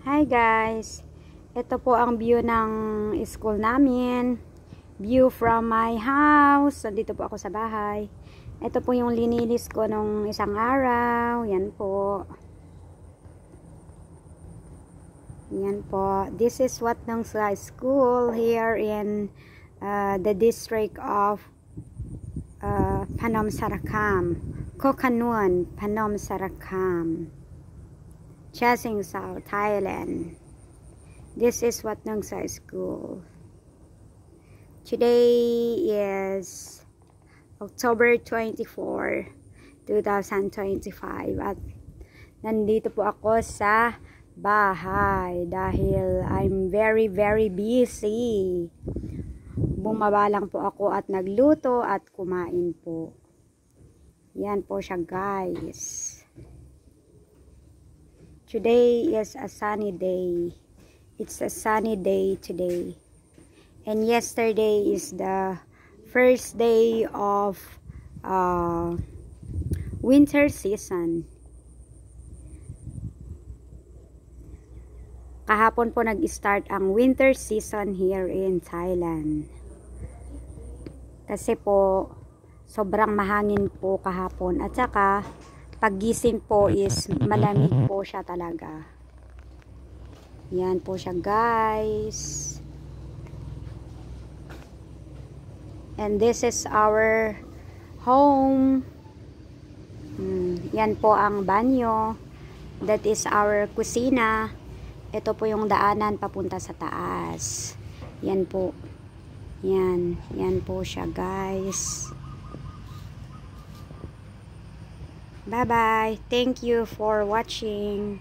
Hi guys, ito po ang view ng school namin. View from my house. Nandito po ako sa bahay. Ito po yung lininis ko nung isang araw. Yan po. Yan po. This is what ng sa school here in the district of Panom Sarakam. Kokanun, Panom Sarakam. Chasing South, Thailand. This is what nung sa school. Today is October 24, 2025 at nandito po ako sa bahay dahil I'm very busy. Bumaba lang po ako at nagluto at kumain po. Yan po siya guys. Today is a sunny day. It's a sunny day today. And yesterday is the first day of winter season. Kahapon po nag-start ang winter season here in Thailand. Kasi po sobrang mahangin po kahapon at saka paggising po is malamig po siya talaga. Yan po siya guys. And this is our home. Yan po ang banyo. That is our kusina. Ito po yung daanan papunta sa taas. Yan po. Yan. Yan po siya guys. Bye-bye. Thank you for watching.